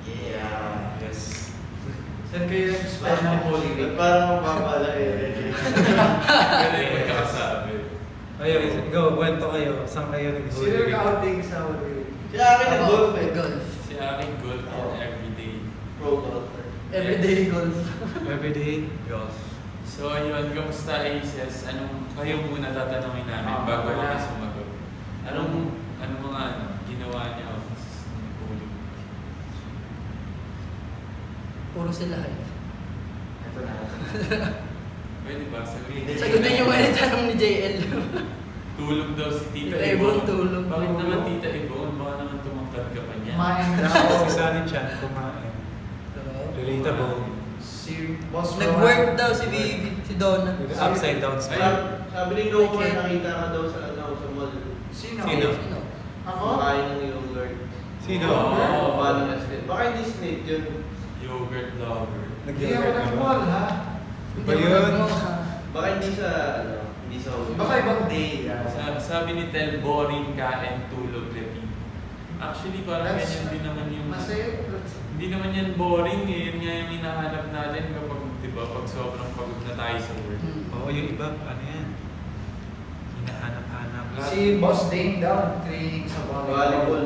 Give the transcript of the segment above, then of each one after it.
Yeah. Yes. Saan kayo nag-spend ng Holy Week? Parang mapapalaki. Ganun yung magkakasabi. Ayun, go, kwento kayo. Saan kayo nag-Holy Sino Week? nag-outing sa Holy Week? Si akin ang golf eh. Golf. Si akin golf and everyday. Pro golfer. Everyday golf. Everyday golf. So ayun, kamusta Aces? Anong kayo muna tatanungin namin bago kami sumagot? Anong mga ginawa niyo sa Holy Week? Puro sila eh. Ito na. Pwede ba? Sagutin niyo ba yung tanong ni JL? Tulog daw si Tita Tita Ibon, tulog. Bakit naman Tita Ibon? Baka naman tumangkad ka pa niya. Kumain Si daw. Sunny Chan kumain. Relatable. Si Boss Nag-work daw si Vivi, si Donna. Upside down smile. Sabi ni Noah, nakita ka daw sa mall. Sino? Sino? Sino? Ako? Makain ng yogurt. Sino? Oh. Paano na sila? Baka hindi snake yun. Yogurt lover. Hindi ako nag-mall, ha? Ba yun? Baka hindi sa, hindi sa Baka ibang day. Sabi ni Tel, boring kain, tulog, repeat. Actually, parang That's- ganyan din naman yung... Masaya. Hindi naman yan boring eh. Yun nga yung hinahanap natin kapag, di ba, pag sobrang pagod na tayo sa work. Oo, yung iba, ano yan? Hinahanap-hanap. Si Boss Dane daw, training sa volleyball.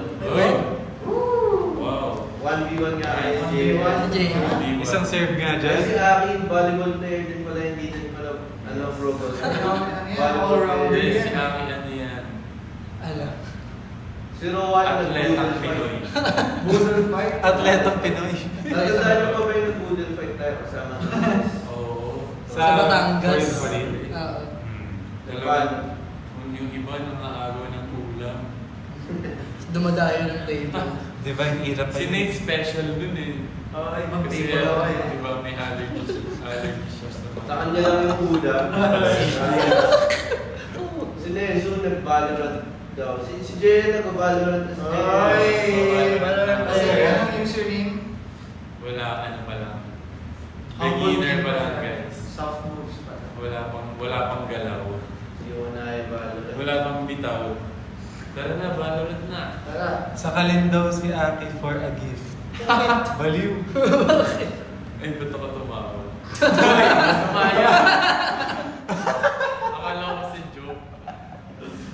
Oh! Wow! 1v1 nga kayo. 1v1. Di ba? Isang serve nga Kasi dyan. akin, volleyball player din pala, hindi din pala, pro golfer. Ano yan? Volleyball All-rounder player. Hindi, si Aki ano yan. Ala. Si Rowan, Atletang Pinoy. Boodle fight. Atletang Pinoy. Natandaan niyo pa ba yung nag-boodle fight tayo kasama ng Oo. Sa Batangas. Korean. Oo. Talagang, kung yung iba nangaagaw ng ulam. Dumadayo ng table. Divine era pa Si yun. Nate special dun eh. Ay, ibang Kasi table daw eh. di ba may allergies siya sa Sa kanya lang yung huda. Si Nezo nag-Valorant daw. Si Jay nag-Valorant. Ay! Valorant Kasi player. ano yung surname? Wala, ano pa lang. Humble Beginner pa lang pala. guys. Soft moves pa. Wala pang galaw. Hindi mo na yung Valorant. Wala pang bitaw. Tara na, Valorant na. Tara. Sakalin daw si Ate for a gift. Baliw. Ay, ba't ako tumawa? Masama yan. Akala ko kasi joke.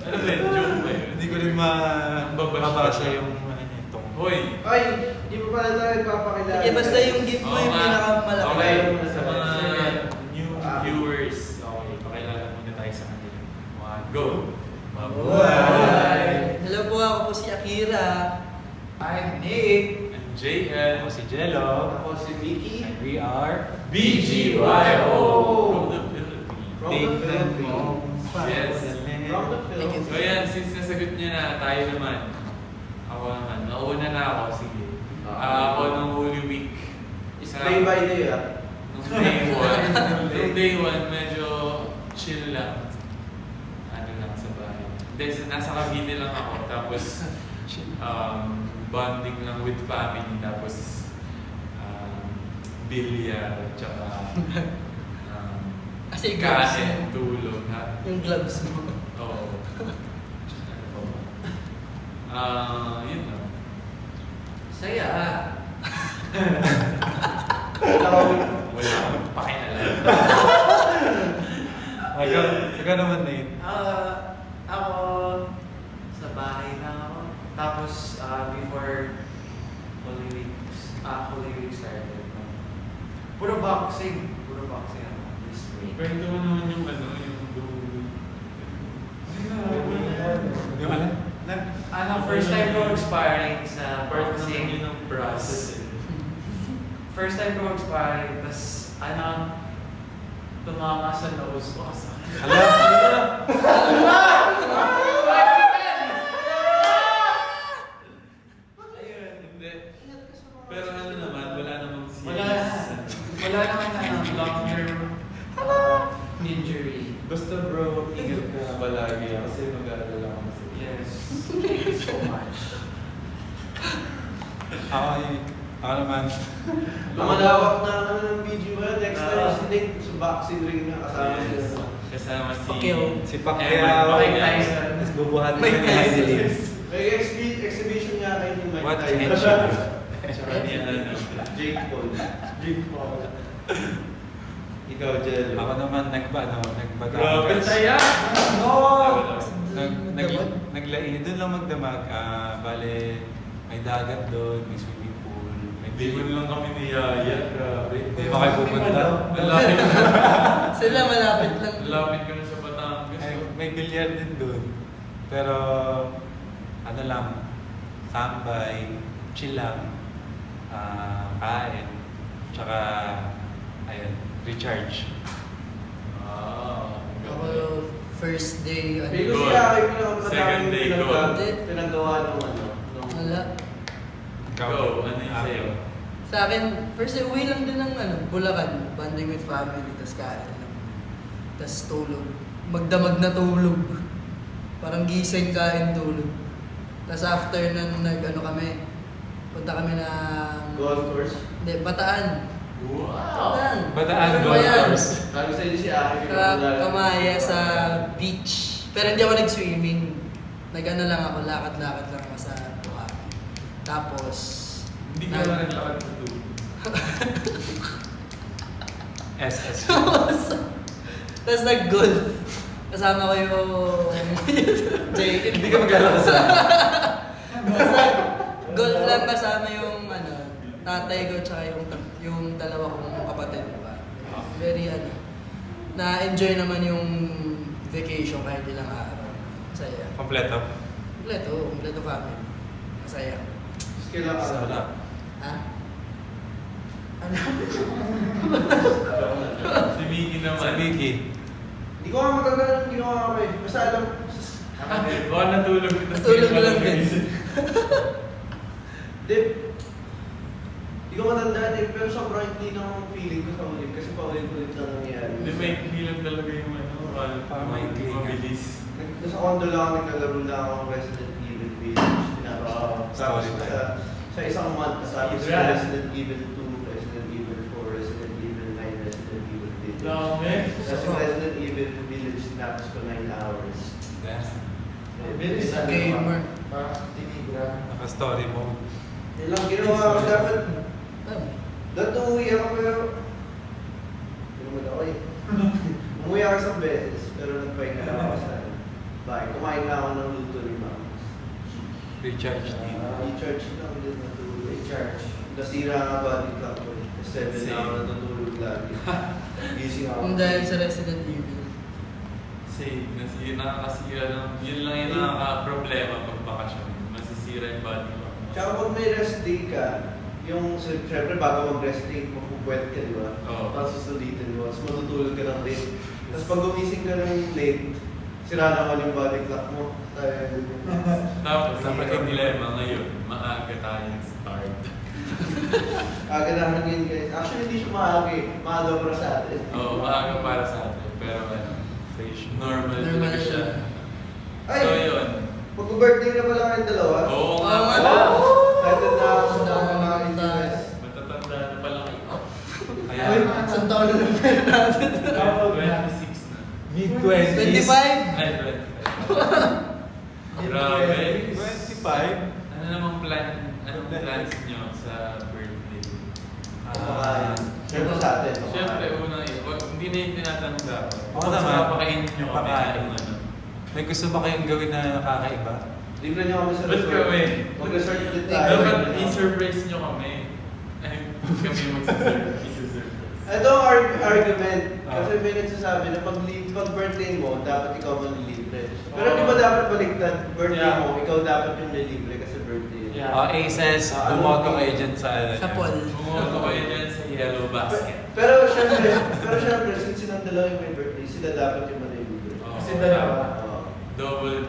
Ano ba yun? Joke ba yun? Hindi ko rin mabasa yung ano niya, itong... Hoy! Ay, di pa pala tayo nagpapakilala. Sige, basta yung gift mo Oo yung nga. pinakamalaki. Okay, Pakilala sa muna mga sa- new viewers, okay, pakilala muna tayo sa kanila. One, go! Mabuhay! Hello po, ako po si Akira. I'm Nick. I'm JL. Ako si Jello. Ako si Mickey. And we are... BGYO! From the Philippines. From the Tingnan Philippines. mo. Yes. From the Thank you. Philippines. So yan, since nasagot niyo na, tayo naman. Ako naman, nauna na ako, sige. Ako nung Holy Week. Day by day Nung day one, medyo chill lang. Ano lang sa bahay. Then, nasa Cavite lang ako, tapos bonding lang with family, tapos bilyar, tsaka Kasi gloves kain, mo. tulog, ha? Yung gloves mo. Oo. Ano pa ba? Yun lang. Saya. Wala akong pakialam. Ikaw naman, Nate. Ako, sa bahay lang ako. Tapos, before Holy Week, Holy Week started, puro boxing ako this week. Kwento mo naman yung ano, yung Yung ano? First time ko mag-sparring sa part naman boxing. yun ng process eh. First time ko mag-sparring, tapos tumama sa nose ko. Ayun, hindi. Pero ano naman, wala namang Wala naman long-term injury. Basta bro, ingat ka palagi kasi mag-aalala ako sa Yes. Thank you so much. Ako naman. Lumalawak na ano ng video ba? Next time si Nick sa boxing ring na kasama Yes. siya. Kasama si Pacquiao. Si Eman Pacquiao. Mike Pacquiao. Tyson. Tapos bubuhat Mike na Tyson. Heidi. May exhibition nga kayo ni Mike What Tyson. exhibition? Tsaka ni ano. Jake Paul. Drink mo. Ikaw, Jello. Ako naman Grabe, nagbatangas. saya! No! Naglai, doon lang magdamag. Bale, may dagat doon, may swimming pool, may Hindi mo lang kami niyaya. Grabe. Hindi ba kayo pupunta? Lalapit Sila malapit lang. Lalapit kami sa Batangas. Ay, may bilyar din doon. Pero, ano lang, tambay, chill lang, kain, tsaka, ayun, recharge. Ako, first day, ano, Pero Goal. siya ay pinakamatapang Second day goal. pinagawa nung ano. nung- wala. Go, ano yung sa'yo? Sa akin, first day, uwi lang din ng ano, Bulacan, bonding with family, tas kain lang. Tas tulog. Magdamag na tulog. Parang gising, kain, tulog. Tas after nun, nag-ano kami, punta kami ng... Golf course. Hindi, Bataan. Wow! Bataan Ano ba Golf yan? Course. Sabi sa inyo si Aki. Kamaya sa beach. Pero hindi ako nag-swimming. Nag-ano lang ako, lakad-lakad lang ako sa Buhati. Tapos... Hindi ka lang naglakad sa tubig. SS. Tapos nag-golf. Kasama ko yung... Jake. Hindi ka maglalakad sa Basta, golf lang kasama yung ano, tatay ko tsaka yung dalawa kong kapatid. Diba? Very ano, na-enjoy naman yung vacation kahit ilang araw. Masaya. Kompleto. Kompleto family. Masaya. Skill up. Wala. Ha? Ano? Si Mickey naman. Sa Vicky. Hindi ko nga matanda yung ginawa ko eh. Basta alam, Baka natulog kita. Natulog lang din. Dip. Hindi ko matandaan eh, pero sobrang hindi na akong feeling ko sa ulit kasi paulit-ulit lang nangyayari. Hindi, may hilang talaga yung ano. Parang may click. Mabilis. Nasa condo lang ako, naglalaro lang ako ng Resident Evil Village. Tapos Story sa isang month, sabi sa Ibra. Resident Evil 2, Resident Evil 4, Resident Evil 9, Resident Evil Village. Dami. Kasi Resident Evil Village tapos ko 9 hours. Bilis Isa Gamer. Parang tinigra. Naka-story mode. Yun lang ginawa ko dapat. Tama. Dati umuwi ako pero... Hindi naman ako eh. Umuwi ako isang beses pero nagpahinga lang ako sa bahay. Kumain na ako ng luto ni Mama. Recharge din. I-charge lang din natulog. Recharge. Nasira nga body clock ko eh. 7 na ako Same. natutulog lagi. Gising ako. Kung dahil sa Resident Evil. Save. Nakakasira lang. Yun lang yung nakaka-problema pag bakasyon. Masisira yung body mo. Tsaka pag may rest day ka, yung syempre bago mag-rest day, magpupuwet ka, di ba? Oo. Tapos susulitin mo, tapos matutulog ka ng late. Tapos pag gumising ka ng late, sira naman yung body clock mo. Tapos, dapat yung dilemma ngayon, maaga tayong start. Aga namin yun guys. Actually hindi siya maaga eh. Maaga para sa atin. Oo, maaga para sa atin. Pero ano, normal talaga siya. Ay! So yun. Mag-birthday na pala kayong dalawa. Oo nga Oo nga. pala. Excited na ako sa mga guys. Matatanda na pala kayo. Kaya, Isang taon na lang pero natin. 26 na. mid-20s. 25? Ay, 25. Grabe. 25? Ano namang anong plans nyo sa birthday? Siyempre sa atin. Siyempre, unang hindi na yung tinatanong dapat. Oo naman. Papakain nyo kami Papakain. ng ano. May gusto ba kayong gawin na nakakaiba? Libre niyo kami sa Ba't kami? Mag-resort ulit tayo. Dapat i-surprise nyo kami. Ay, kami mag-surprise. Ito ang argument. Ah. Kasi may nagsasabi na pag birthday mo, dapat ikaw manilibre. Pero di ba dapat baliktad? Birthday Yeah. mo, ikaw dapat yung nilibre kasi birthday. Yeah. Aces, bumoto kayo dyan sa ano. Sa Paul. Bumoto kayo dyan sa yellow basket. Pero syempre, since silang dalawa yung may birthday, sila dapat yung manilibre. Oo. Kasi dalawa. Oo. Double.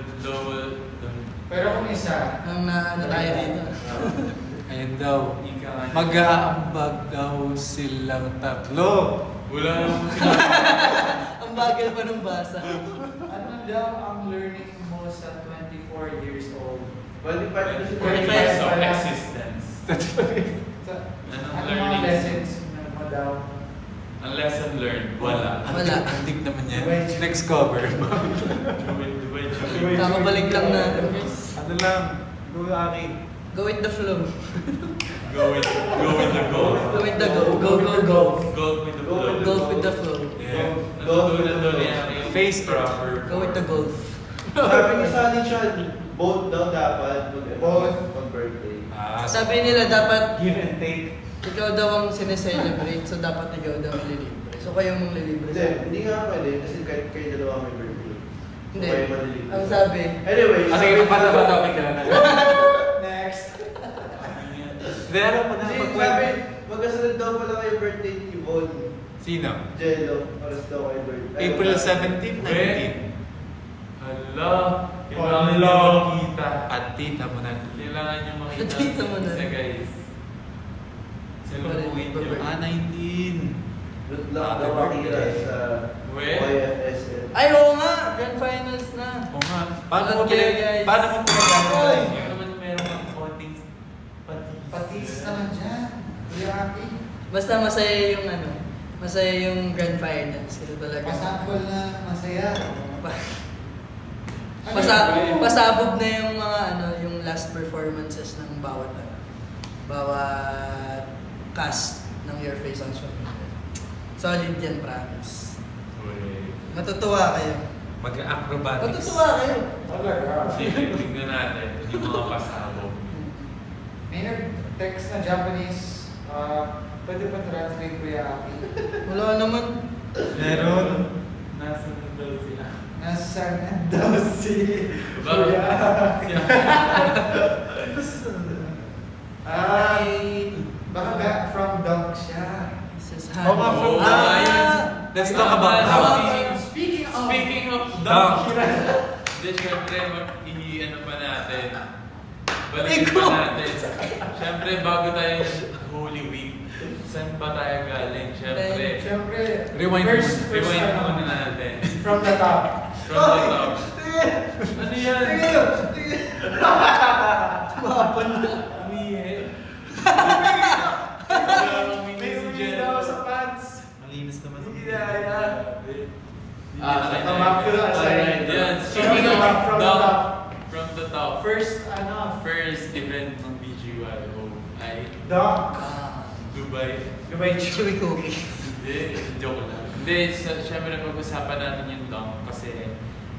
Pero kung isa, Ang na tayo dito. Ayun daw. Ika nga. Mag-aambag daw silang tatlo. Wala namang sinabi. Ang bagal pa nung basa. ano daw ang learning mo sa 24 years old? 25 na si 45 25. of existence. Anong Ano mga learning? lessons mo daw? Ang lesson learned, wala. Wala. Antik naman yan. Wait. Next cover. Kakabalik lang natin. Ano lang? Go akin. Go with the flow. Go Go with the golf. Go with the go. Go, go, go. Golf with the flow. Golf with the flow. Yeah. Golf with the Natutunan flow. doon yung Face proper. Go with the golf. Sabi ni Sunny Chan, both daw dapat Both. pag birthday. Sabi nila dapat give and take. ikaw daw ang sineselebrate, so dapat ikaw daw ang lilibre. So kayo mong lilibre. Hindi nga pwede kasi kahit kayo dalawa may birthday. So Hindi. kayo malilibre. Ang sabi, Anyway, Ah, sige, topic ka na. Next. Hindi, alam mo na. sabi, magkasunod daw pala kayo birthday ni Yvonne. Sino? Jello, paras daw kayo birthday. April 17, 19. Hala. Kailangan Hala. niyo makita. At tita mo na. Kailangan niyo makita. Tita mo na. Isa guys. Salubungin niyo. Ah, 19. Good luck daw makita sa We? YFSL. ay oo nga, grand finals na. Oo nga. Paano mo Okay, guys. Paano mo pinagkakaroon? Hindi naman meron kang konting Patis naman dyan. Kuya Aki. Basta masaya yung masaya yung grand finals. Kasi talaga. Pasakol na masaya. Pasabog na yung mga yung last performances ng bawat cast ng Your Face on Social Media. Solid yan, promise. Matutuwa kayo. Mag-acrobatics. Matutuwa kayo. Talaga. Sige, tingnan natin yung mga pasabog. May nag-text na Japanese. Pwede pa translate Kuya Aki. Wala naman. Meron. Nasa daw sila. Nasaan na daw si Bakit? Kuya Aki? Ay, baka from Dunk siya. Says Oo nga, from Oh, Dunk. ayun. Let's talk about Speaking- Speaking of Speaking of Dunk. Hindi, syempre, i-ano pa natin. Balikin pa natin. Syempre, bago tayo Holy Week, saan pa tayo galing? Syempre, Siyempre, Rewind first rewind ano, muna natin. from the top. From the top. Ano yan? Mapan na. Umihi. May umi daw sa pants. Malinis naman. Tamak ko na aside. Yan, speaking of From the top. from the top. First Event ng BGYO ay Dunk. Dubai. Gabay Chewy cookie. Hindi, joke lang. Hindi, syempre napag-usapan natin yung dunk kasi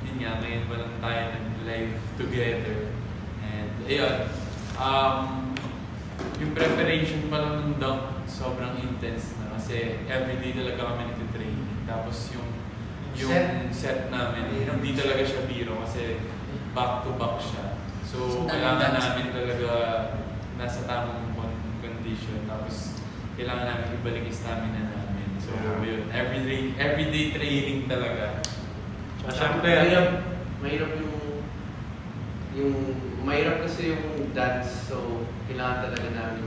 yun nga, ngayon pa lang tayo nag-live together. And ayun, yung preparation pa lang ng dunk sobrang intense na kasi everyday talaga kami nag-training. Tapos yung set namin, hindi talaga siya biro kasi back-to-back siya. So, kailangan namin talaga nasa tamang condition. Tapos, kailangan namin ibalik yung stamina namin. So, yun. Everyday training talaga. Siyempre, mahirap mahirap kasi yung dance, so kailangan talaga namin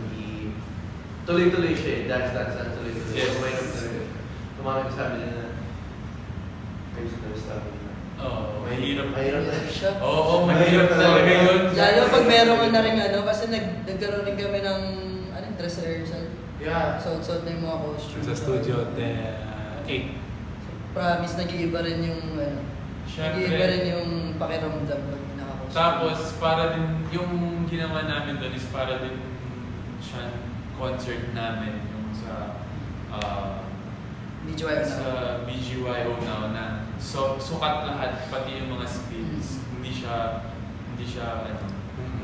tuloy-tuloy siya eh. Dance, tuloy-tuloy. Yes. So, mahirap talaga. Tumamit sabi nila na Oo, mahirap. Mahirap na. Oo, mahirap talaga yun. Lalo pag meron ka na rin kasi nagkaroon rin kami ng dress rehearsal. Yeah. Suot-suot na yung mga costume. sa studio, 8. Promise, nag-iiba rin yung Syempre. nag-iiba rin yung pakiramdam pag naka-costume. Tapos, para din, yung ginawa namin doon is para din siya concert namin yung sa BGYO na. sa BGYO now na sukat lahat pati yung mga skills. Hindi siya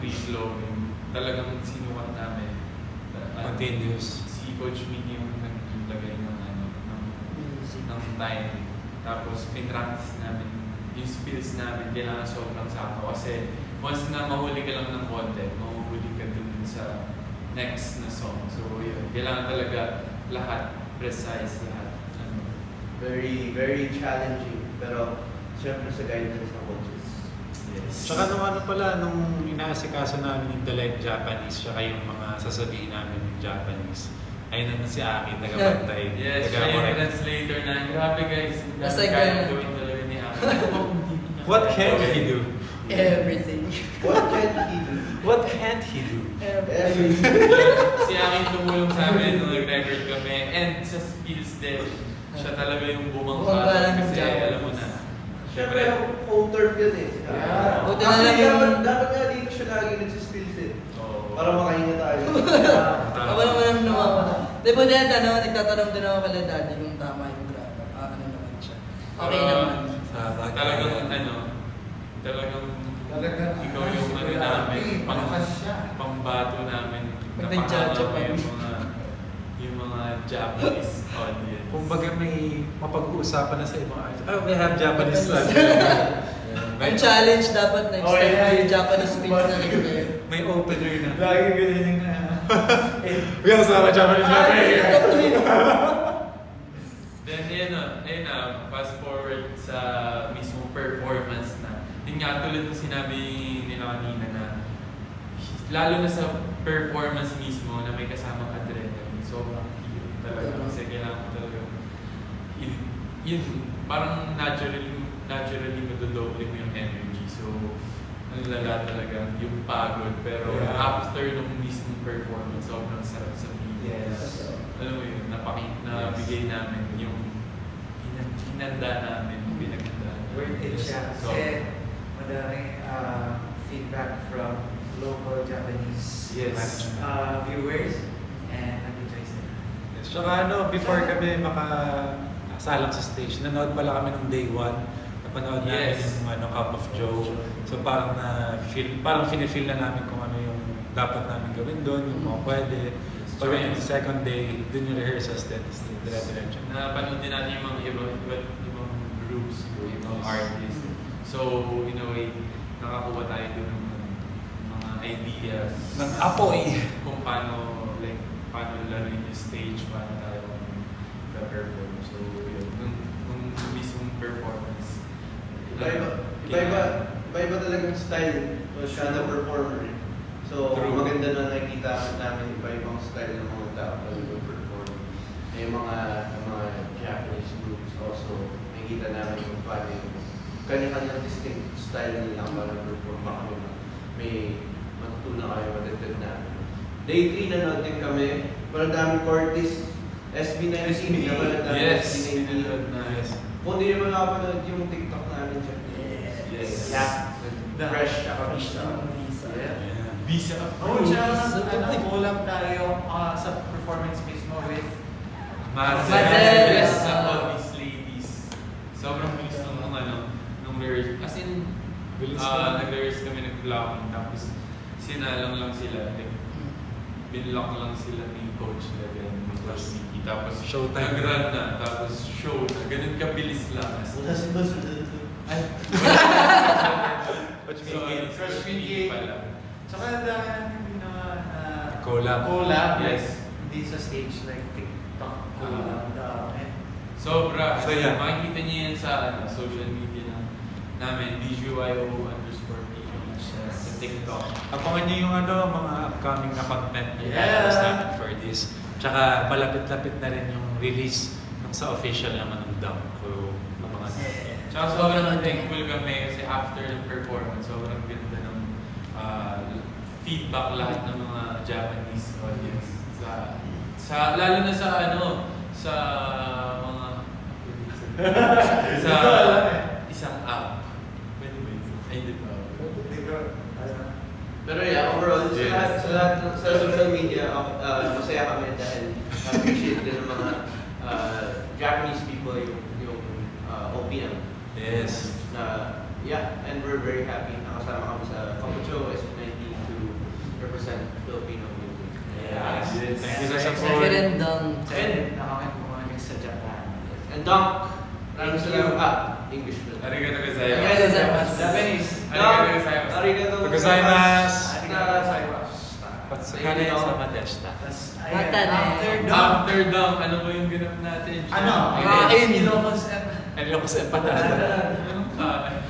free flowing. Talagang sinukat namin. Continuous. Si Coach Mickey yung naglagay ng Music. ng time. Tapos pinractice namin yung skills namin, kailangan sobrang sakto. Kasi once na mahuli ka lang ng content, mahuhuli ka dun sa next na song. So yun, kailangan talaga lahat, precise lahat. Very, very challenging. Pero, syempre sa guidance ng coaches. Yes. Tsaka nung nung inaasikaso namin yung Delete Japanese, tsaka yung mga sasabihin namin yung Japanese, ayun na si Aki, taga-bantay. Yes, siya yung translator na. Grabe guys, That's dami like kaya a- gawin talaga ni Aki. What can he do? Everything. What can he do? What can't he do? Everything. Si Aki tumulong sa amin nung nag-record kami. And sa skills din, siya talaga yung Bumangga bumangka. ng Kasi Japanese. alam mo na. Syempre, home turf yun eh. Yeah. Buti na Actually, lang yung- dapat nga dito siya lagi nagsiskills eh. Oo. Para makahinga tayo. Di ba din, nagtatanong din ako kala daddy kung tama yung drama. Ano naman siya. Okay naman. Talagang Talagang ikaw yung ano namin, malakas siya. pambato namin. Pag Napakalaman nag-Japan. yung mga Japanese audience. Kumbaga may mapag-uusapan na sa ibang arts. Oh, we have Japanese Ang challenge dapat next Oh, time yeah. yung Japanese speech na rin kayo. May opener na. Lagi ganyan yung We also have a Japanese Then ayun na, fast forward sa mismong performance na. Yun nga, tulad ng sinabi nila kanina na lalo na sa performance mismo na may kasamang adrenaline. Sobrang hirap talaga kasi kailangan mo talaga yun, parang naturally madodoble mo yung energy. So, ang lala talaga, yung pagod. Pero Yeah. after nung mismong performance, sobrang sarap sa feeling. Yes. Alam mo yun, nabigay namin yung hinanda namin, yung pinaghandaan. Worth it siya. So, Kasi madaming feedback from local Japanese Yes. viewers and nag-enjoy sila. Yes. Tsaka before kami makasalang sa stage, nanood pala kami nung day 1. Napanood namin Yes. yung Cup of Joe. So parang feel na namin kung ano yung dapat namin gawin doon, yung mga pwede. Pag yung second day, dun yung rehearsals din, dire-diretso. Napanood din natin yung mga ibang groups, yung ibang artists. So, in a way, nakakuha tayo doon ng mga ideas. Ng apoy. Kung paano laruin yung stage, paano tayo perform. So, yun, nung mismong performance. Iba-iba talagang style o kada performer. So, True. maganda na nakikita namin iba-ibang style ng mga tao na nag-perform. Yung mga Japanese groups also, nakikita namin kung paano yung kanya-kanyang distinct style nila para perform. Baka may matutunan kayo, matitid na. Day 3 nanood din kami. Parang daming parties. SB19 na parang daming Yes, SB19. pinanood na. Yes. Kung di naman nakapanood yung TikTok namin siya. Yes. Yeah. Fresh tsaka Visa. Yeah. Visa. Oh, siya, collab tayo sa performance mismo with Mazel. Yes, sa all these ladies. Sobrang bilis nung lyrics. As in, Bilis na. nag-lyrics kami, nag-vlogging. Tapos, sinalang lang sila. Like, binlock lang sila ni Coach Leven, ni Coach Mickey. Tapos, Showtime. nag-run na. Tapos, show na. Ganun kabilis lang. As in, ay, Coach sorry, Mickey. Coach Mickey pala. Tsaka dami natin Collab. Yes. Hindi sa stage like TikTok. And Sobra. So, So, yeah. makikita niyo yan sa social media namin, DJYO_PH sa TikTok. Abangan niyo yung mga upcoming na content na Yeah. ilalabas namin for this. Tsaka malapit-lapit na rin yung release ng sa official naman ng Dunk. So, abangan niyo. Tsaka sobrang thankful kami kasi after ng performance, sobrang ganda ng feedback lahat ng mga Japanese audience. Lalo na sa sa mga sa isang app. Pwede ba yun? Ay, di ba? Pero yeah, overall, Yes. sa lahat sa social media, masaya kami dahil appreciate din ng mga Japanese people yung OPM. Yes. Yeah, and we're very happy. Nakasama kami sa Kapucho SB19 to represent Filipino music. Yes. Thank you sa Second support. and done. excited na kami bumalik sa Japan. And Dunk, Thank English you. English film. Arigato Arigato gozaimasu. gozaimasu. Japanese. Arigato gozaimasu. Arigato Gozaimasu. Arigato gozaimasu. Patsukare sa Madesta. Tas, Mata na. after dunk, After dunk, ano ba yung ganap natin? Kain. Ilocos and Ano ko sa empatada? Anong kain?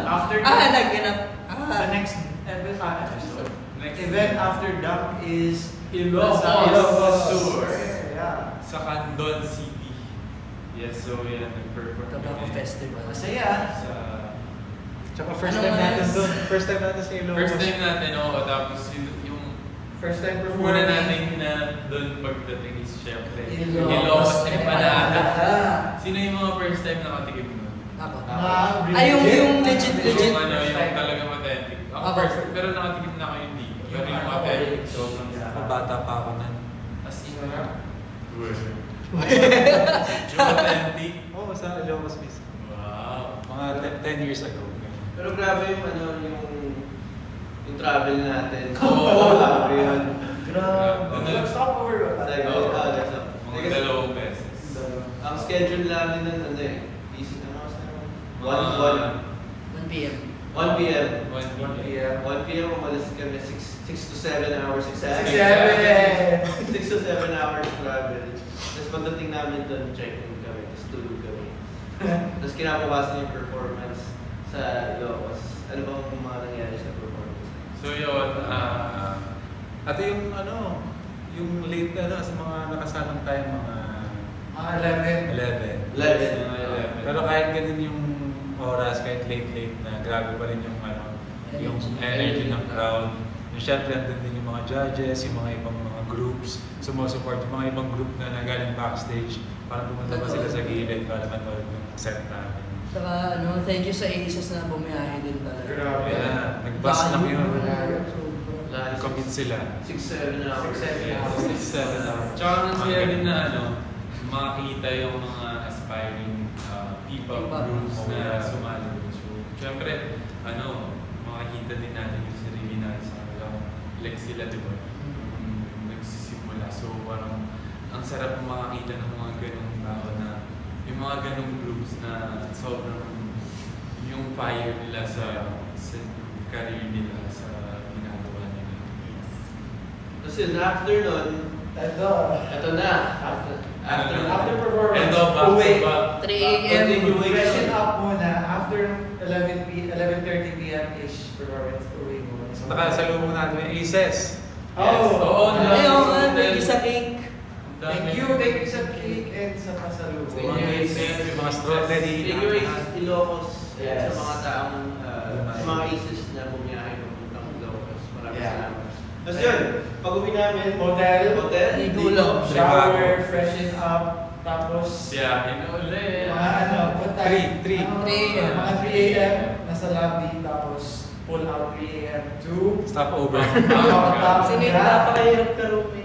after Ah, dunk, nagganap. the next episode. Next Event after dunk is Ilocos Tour. Yeah. Sa Candon City. Yes, so yan, nag-perform Tobacco kami Festival. Masaya. Sa Tsaka first Anong time natin mas? doon. First time natin sa Ilocos. first time natin, oo. Tapos yung First time una performing. natin na doon pagdating is syempre Ilocos Ilocos Empanada. Empanada. Sino yung mga first time nakatikim nun? Ako. Ay, yung legit. Yung ano, yung talagang authentic. Ako Ako. first, pero nakatikim na ako yung dito. Pero yung authentic, sobrang Yeah. Bata pa ako nun. as in, Yung authentic. Oo, sa Ilocos mismo. Wow. Mga 10 years ago. Pero grabe yung ano, yung travel natin. Oo. Grabe yun. Grabe. Nag-stopover ba? Like, Oo. that's all. Mga 2 beses. Ang schedule namin nun, ano eh, busy na ako sa 1 p.m. 1 p.m. 1 p.m. 1 p.m. umalis kami 6 to 7 hours. 6 to 7 hours travel. Tapos pagdating namin doon, check-in kami. Tapos tulog kami. Tapos kinabukasan yung performance sa Ilocos. Ano bang mga nangyari sa performance? So yun, At yung ano, yung late sa mga nakasamang tayo mga Mga 11. 11. Pero kahit ganun yung oras, kahit late na, grabe pa rin yung yung energy ng crowd. Yung syempre, andun din yung mga judges, yung mga ibang mga groups, sumusupport yung mga ibang group na nagaling backstage para pumunta pa sila sa gilid para manood ng set namin. Saka thank you sa Aces na bumiyahe din talaga. Grabe. Yeah, nag-bus lang yun. Lahat Commit sila. 6-7 hours. 6-7 hours. 6-7 hours. Tsaka ang saya din na makakita yung mga aspiring P-pop P-pop groups groups. na sumali. So, syempre, makakita din natin yung sarili natin sa kanila. Like sila, di ba? Nagsisimula. So, parang, ang sarap makakita ng mga ganong tao na yung mga ganong groups na sobrang yung fire nila sa career nila, sa ginagawa nila. Tapos yun, after nun, ito na. After performance, Ito, back uwi. to back. 3 a.m. Freshen up muna. After 11:30 p.m. ish performance, uwi muna. So, Nakasalubong natin yung Aces. Oh! Ayun nga, thank you sa cake. Thank you sa cake and sa pasalubong. Mga Aces, yung mga strawberry. Thank you, Ilocos. Yes. Sa mga taong, sa mga Aces na bumiyahe papuntang Ilocos. Maraming Yeah. salamat. Tapos yun, pag uwi namin, Hotel, Ligo lang. shower, freshen up, tapos Siyahin ulit. mga punta. 3 a.m. Mga 3 a.m. nasa lobby, tapos pull out 3 a.m. to Stopover. Sino yung napakahirap ka, Rumi?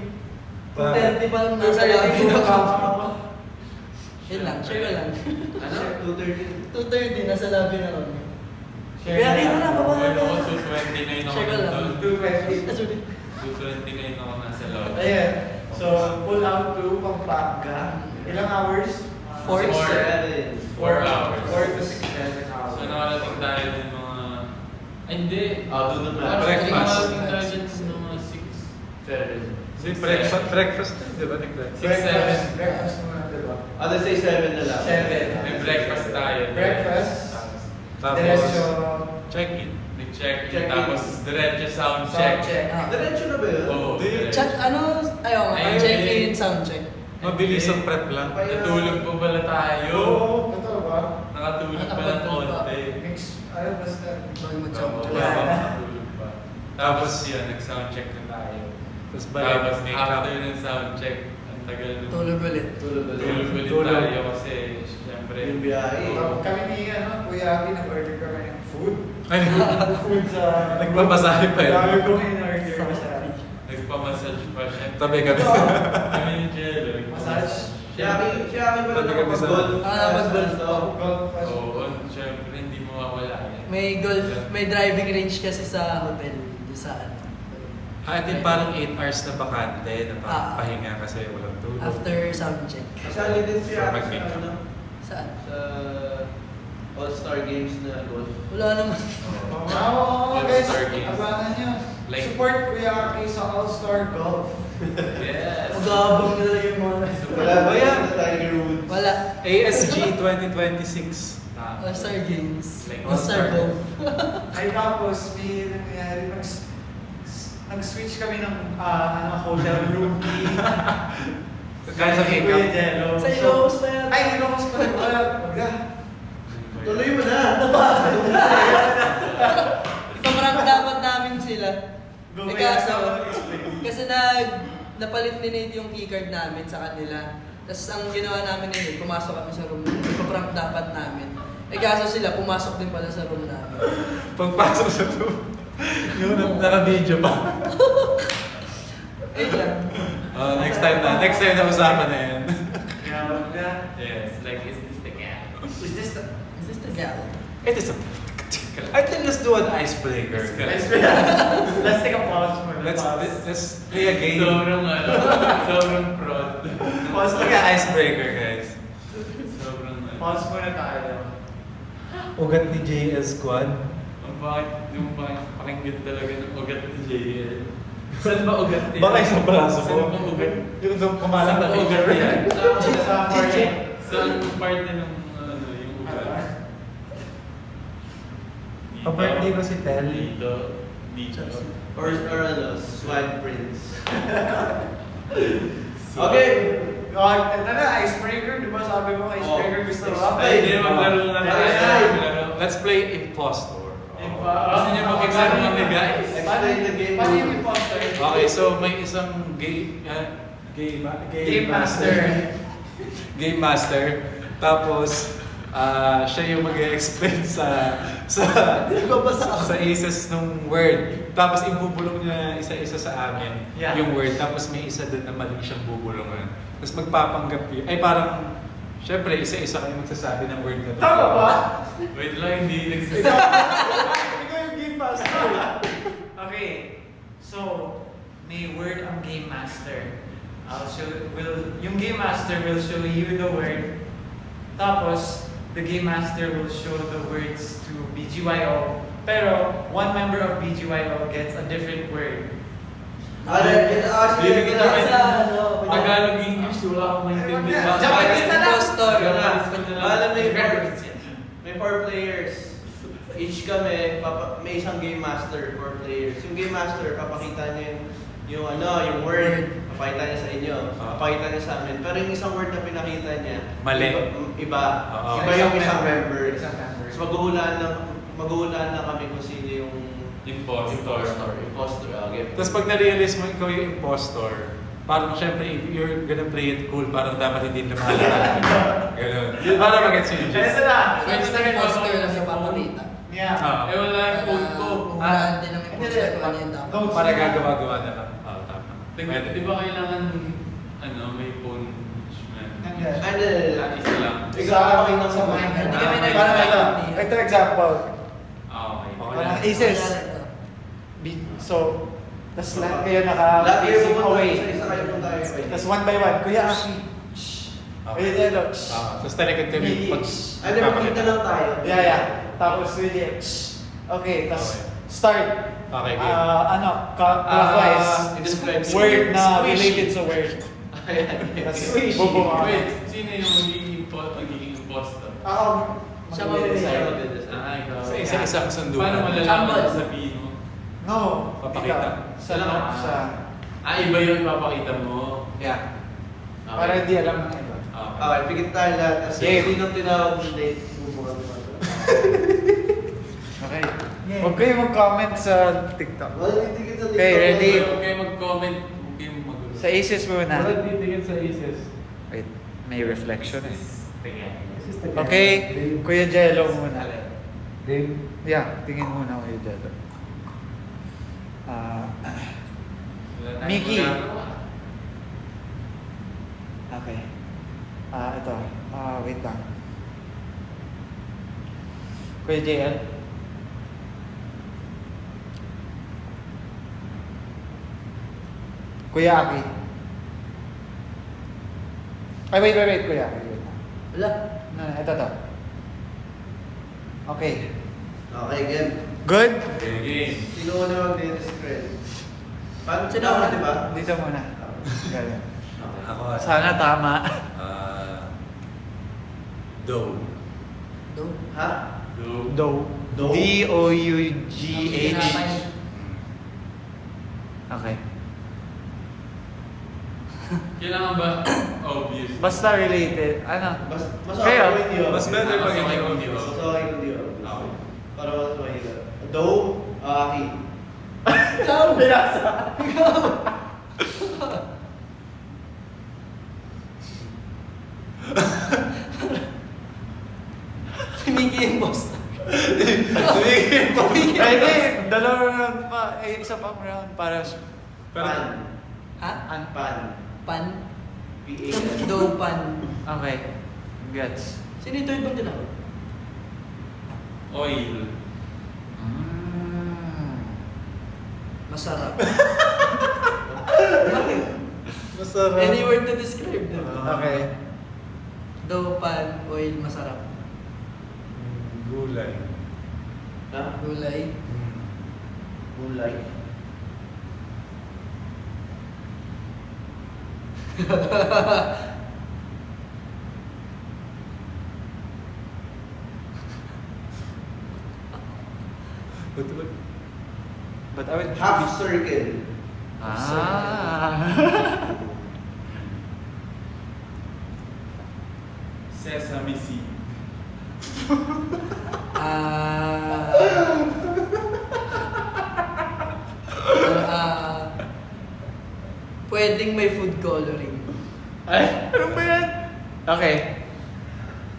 2:30 pa lang nasa lobby na kami. Yun lang, share ko lang. ano? 2:30. 2:30 nasa lobby na kami. Share Kaya na. kita na, baba Ano na. ko, 229 ako Share ko lang. doon. 2:20. 229 ako nasa loob. Ayan. So, pull out to Pampanga. Ilang hours? 4 Four. 4 hours. 4 to 6, 7 hours. So nakarating tayo ng mga... Ay, hindi. Doon na. Nakarating Breakfast. tayo dyan sa mga 6. Kasi breakfast din, di ba? Nag-breakfast. 6, 7. Breakfast muna, diba? Let's say 7 na lang. 7. May breakfast tayo. Breakfast. Tapos, Diretso. check-in. Nag-check-in. Check-in. Tapos diretso sound check. Sound check. Diretso na ba yun? Oo. Di- Chat, Ayun, check-in, sound check. Mabilis ang prep lang. Natulog pa pala tayo. Oo, ito ba? Nakatulog pa ng konti. Mix, basta. Bago Oo, mag-sound check. nakatulog pa. Tapos yun, nag-sound check na tayo. Tapos Tapos makeup. after ng sound check, ang tagal nun. Tulog ulit. Tulog Tulog ulit Tulog. tayo kasi syempre. Yung biyahe. Kami ni Kuya Aki, nag-order kami ng food. Ay, Food sa... Nagpamasahe pa yun. Dami kong in-order sa... Nagpa-massage pa siya. tabi kami. Kami yung jello. Massage. Siya akin ba Tabi kami sa- nakapag-golf? Mag-golf. Golf pa siya. Oo, syempre hindi mawawala yan. May may driving range kasi sa hotel. Doon sa At yung parang 8 hours na bakante na pahinga kasi walang tulog. After sound check. Kasali din siya For sa, mag-makeup. ano, Saan? sa All-Star Games na golf. Wala naman. Oo, guys. All-Star Games. Abangan nyo. Like- Support Kuya Aki sa All-Star Golf. Yes. Mag-aabang na lang yung mga... Wala ba yan? Tiger Woods. Wala. ASG 2026. All-Star Games. Like All-Star Golf. Ay tapos, may nangyari, nag-switch kami ng hotel room key. Kaya sa Kuya makeup. Jello. Sa Ilocos pa yan. Ay, Ilocos pa rin. Wala. Tuloy mo na. Pamrank dapat namin sila. Eh kaso, kasi napalit ni Nate yung keycard namin sa kanila. Tapos ang ginawa namin nila, pumasok kami sa room. Ipaprank dapat namin. Eh kaso sila, pumasok din pala sa room namin. Pagpasok sa room, yung naka-video pa. Eh lang. Next Next time na usapan na yan. Yes, like, is this the gap? Is this the... Is this the gal? It is a... I think let's do an icebreaker. Let's take a pause for the pause. Let's play a game. Sobrang prod. Pause Let's play an icebreaker, guys. Sobrang Pause muna tayo. Ugat ni JS Squad. Ang yung pakinggan talaga ng ugat ni JL. Saan ba ugat niya? Baka isang braso Saan ko. ba ugat? Yung Saan kumalang ba na ugat niya? Chichi. Saan part na ng yung ugat? Ang birthday ko si Tel. Dito. Dito. Or swag prints. Okay. Ito na, icebreaker. Di ba sabi mo icebreaker gusto mo? Ay, hindi, maglaro na tayo. Ay. Maglaro. Let's play Impostor. Gusto niyo makiglaro kami, guys? Explain the game. Paano yung imposter? Okay, so may isang game Master. Game master. Tapos siya yung mag-explain sa aces ng word. Tapos ibubulong niya isa-isa sa amin Yeah. yung word. Tapos may isa doon na mali siyang bubulungan. Tapos magpapanggap yun. Ay parang, syempre isa-isa kayo magsasabi ng word na to. Tama ba? Wait lang, hindi nagsasabi. Ikaw yung game master. Okay. So, may word ang game master. Yung game master will show you the word. Tapos, the game master will show the words to BGYO. Pero, one member of BGYO gets a different word. Bibigyan namin Tagalog, English, wala akong maintindihan. Japanese na lang. Impostor. Alam mo may 4 players. Each kami, may isang game master, 4 players. Yung game master, papakita niya yung word, papakita niya sa inyo, papakita niya sa amin. Pero yung isang word na pinakita niya, Mali. Iba. Oo. Iba yung isang member. Isang member. So maghuhulaan na kami kung sino yung Impostor. Impostor. Okay. Tapos pag na-realize mo ikaw yung impostor, parang syempre if you're gonna play it cool, parang dapat hindi na mahalata. Ganun. Para mag-gets yun. Ito na. Pwede na impostor lang sa papalita. Yeah. Eh, wala yung code ko. Puhulaan din ng impostor kung ano yung dapat. Don't- Para gagawa-gawa na lang. Tama. Pwede. Di ba kailangan, may phone man? Ano? Isa lang. Ikaw, okay na sa mind. Hindi kami Parang nag- ito example. Okay. Parang aces. So, tas lahat kayo Lahat kayo naka-facing pumunta, away. isa-isa kayo punta away. Tas one by one, Kuya Aki. Kuya Jello. Tapos talikod kami pag Ano, makita lang tayo. Yeah. Tapos William. Okay, tas start. Okay, game. Clockwise. i-describe Word na Squishy. related sa word. Tas bubunga. Wait, sino yung magiging impostor? Siya Ah, ikaw. Sa isa-isang sundukan. Paano malalaman na sabihin mo? No. Papakita. Sa Iba yung ipapakita mo. Yeah. Okay. Para hindi alam ng iba. Okay. Okay, pigit tayo lahat. Kasi Game. sinong tinawag ng date? Bubungan mo. Okay. Huwag kayo mag-comment sa TikTok. Wala titigit sa Okay, ready? Huwag kayo mag-comment. Huwag kayo magulo. Sa aces muna. titigil sa aces. Wait, may reflection eh. Tingnan. Okay, Kuya Jello muna. Game. Yeah, tingin muna Kuya Jello. Wala tayong Mickey. magagawa. Okay. Ito. Wait lang. Kuya JL. Kuya Aki. Ay, wait, Kuya Aki. Wait lang. Wala. No, ito to. Okay. Okay, game. Good? Okay, game. Sino una mag-describe? Paano? Sino Tama, una? di ba? Dito muna. Ganyan. Ako. Sana tama. Dough. Do? Ha? Do. Dough. Dough? D-O-U-G-H. Okay. Kailangan ba obvious? Basta related. Ano? Mas Kaya, okay kung hindi mas better Mas pag okay hindi kung obvious. hindi Mas okay kung hindi obvious. Okay. Para mas mahirap. Dough, Aki. Ikaw! Pinasa. Si Mickey impostor. Pwede, dalawang round pa. Isa pang round para Pan. Ha? Pan. Pan. PAN. Dough pan. Okay. Gets. Sino yung third bang tinawag? Oil. Masarap. Bakit? Masarap. Any word to describe them. Okay. Dough pan, oil, masarap. Gulay. Ha? Gulay. Gulay. But I would Half circle. Ah. Sesame seed. Ah. Pwedeng may food coloring. Ay, ano ba yan? Okay.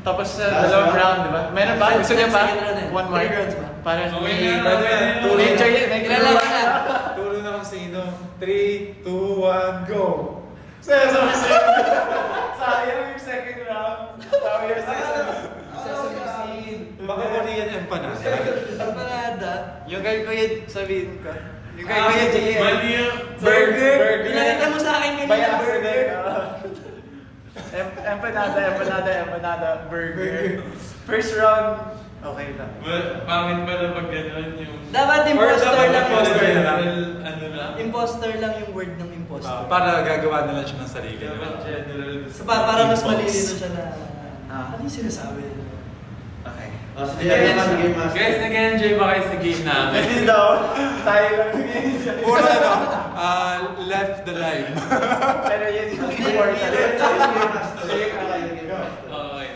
Tapos sa Last dalawang round. round, di ba? Meron ba? Gusto niya pa? Second round eh. One more. Three rounds ba? Para Okay may... na, okay na. Enjoy it. May Kilala ko na. Tulo na kung sino. 3, 2, 1, go! Sesame seed! Sayang yung second round. Sabi yung sesame seed. Baka Korean empanada. Empanada. Yung kay Kuya, sabihin ko. Yung kay Kuya JM. Mali yung... Burger. Burger. Pinakita mo sa akin By kanina, accident. burger. Empanada, burger. First round, okay lang. Pangit pa na pag gano'n yung... Dapat Or imposter dapat lang. imposter yun. na lang. Ano lang? Imposter lang yung word ng imposter. Para gagawa na lang siya ng sarili. Dapat general. So, para mas Impulse. malilito siya na... Ah. Ano yung sinasabi? Okay. Oh, sige, game master. Guys, nag-enjoy ba kayo sa game namin? Hindi daw. Tayo lang Puro ano, left the line. Pero yun yung Game important. master. Game master. Okay.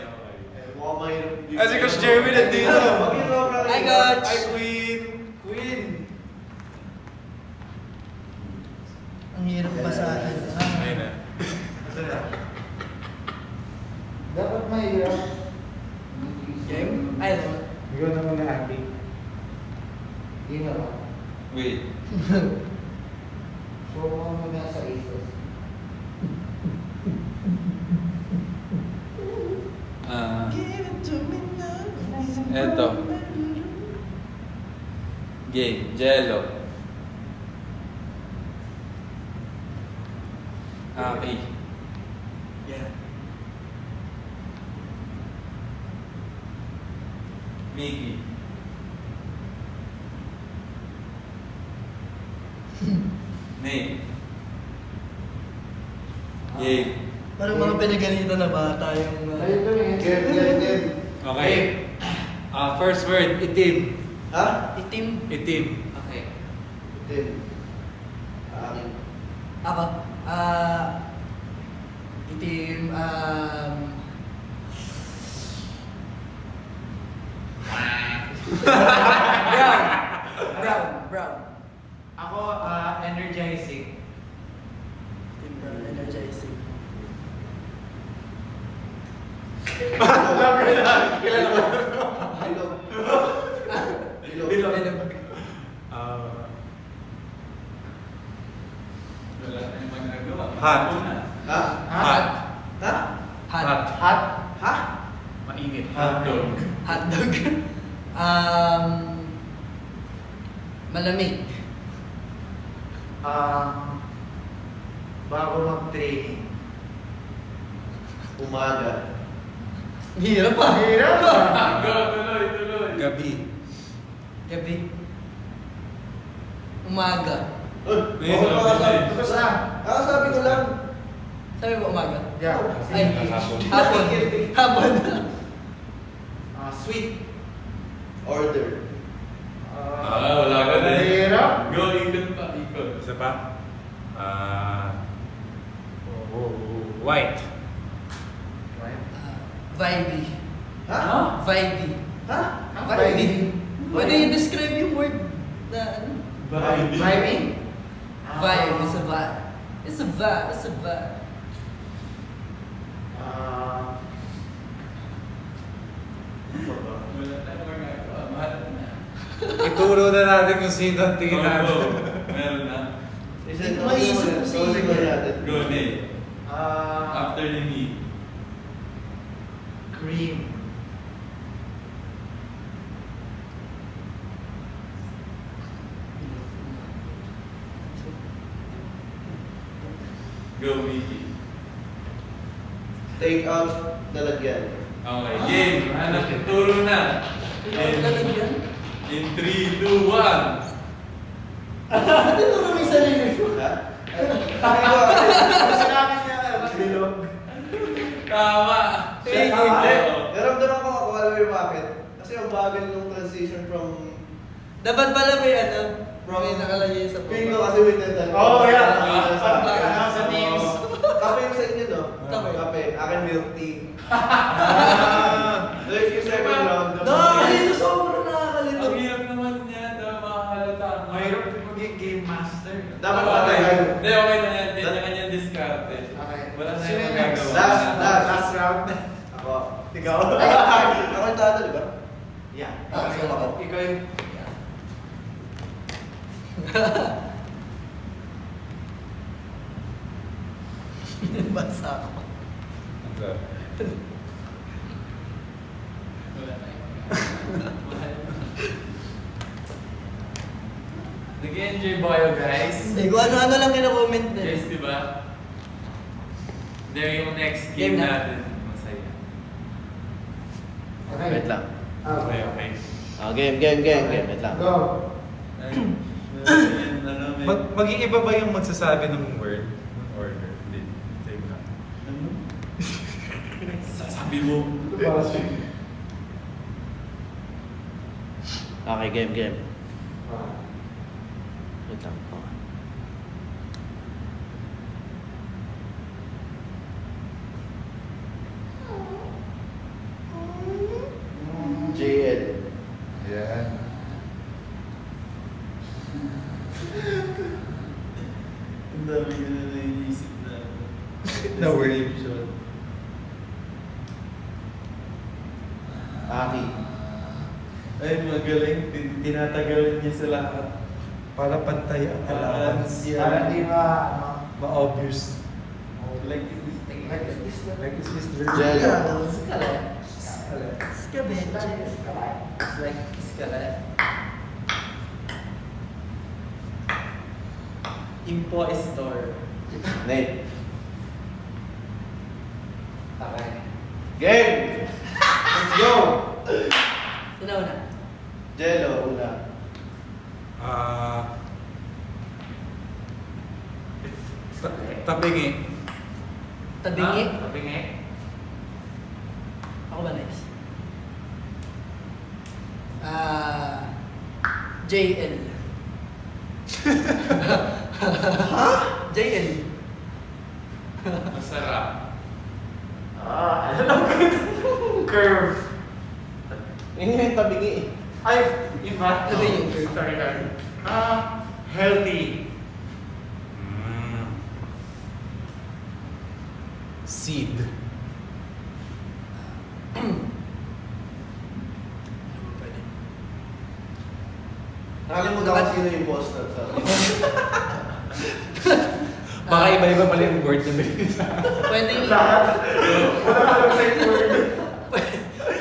Mukhang mahirap. Kasi Coach Jeremy nandito. Hi, Coach! Hi, Queen! Queen! Ang hirap basahin. Ayun na. Dapat mahirap. Game? Ay, ano? Ikaw na muna, Abby. Hindi na ba? Wait. Show mo muna sa Aces. Give it to me now. Eto. Game. Jello. Okay. Yeah. Mickey. Nate. Game. Parang mga pinagalitan na bata yung... Ayun to eh. Game. Okay. First word, itim. Ha? Itim. Itim. Okay. Game. Akin. Ako. Itim. Brown. Ako, energizing. Itim, brown. Energizing. Bilog. Bilog. Bilog. Wala tayong magagawa. Hot. Ha? Hot. Ha? Hot. Hot. Ha? Mainit. Hotdog. Hotdog. Malamig. Bago mag-training. Umaga. Hirap pa. Hirap Go, tuloy. Gabi. Gabi. Umaga. Sabi ko lang. Sabi mo umaga? Yeah. Ay, Hapon. Hapon. Sweet. Order. Wala ka na. Hirap. Go, ikot pa. Isa pa? White. Vibey. Ha? Vibey. Ha? Vibey. Pwede i-describe yung word na ano? Vibing? Vibe. It's a vibe. It's a vibe. It's a vibe. Wala tayong magagawa. Mahal na. Ituro na natin kung sino ang tingin natin. Meron na. Isa Maisip ko si- natin. Go, Nate. After ni me. Cream. Go, Mickey. Take out, lalagyan. Okay, game. Ano, turo na. Lalagyan? In 3, 2, 1. Ano naman may sarili mo? Ha? Sinabi niya, bilog. Tama. Sige. Naramdaman ko ako, alam mo yung bakit? Kasi ang bagal nung transition from... Dapat pala may ano, may nakalagay sa Feeling ko kasi wait na Oh, yeah. Sa Sa names. Kape yung sa inyo, no? Kape. Kape. Akin milk tea. So if you second round, Dito sobrang nakakalito. Ang hirap naman niya. Dapat makakalata. Mahirap maging game master. Dapat Okay. matagal. Hindi, okay na yan. Yan yung kanyang diskarte. Okay. Wala na Sino yung yung next? magagawa. Last round. Ako. Ikaw. Ako yung talo, di ba? Yeah. Ikaw ako. Ikaw yung... Basa ako. Wala na yung Nag-enjoy ba kayo, guys? Hindi, kung ano-ano lang kina-comment na. Yes, di ba? Then yung next Game game na. natin, masaya. Okay. Wait lang. Okay, okay. Game. Wait lang. Go. Ano, may... Maging iba ba yung magsasabi ng word? Ng order? Hindi. Take lang. Sasabi mo. Okay, game. Wait lang. JL. Yan. Ang dami ko na naiisip na. Na-word. Aki. Ay, magaling. Tinatagalan niya sa lahat. Para pantay ang allowance. Para di ma... Ma-obvious. Like, is this thing? Like this na. Like is this Jello. Skabeche. Like, iskala. Impostor. Nate. Okay. Game! Let's go! Sino una? Jello, una. Tabingi. Tabingi? Tabingi. Ako ba next? JL. JL. Masarap. Alam ko yung curve. Yun yung tabingi. Ay, iba. Ano yung curve? Sorry. Healthy. Seed. Nakalimutan ko sino yung imposter. Sorry. Baka iba-iba pala yung word na binigay sa Pwedeng Wala ka lang sa word.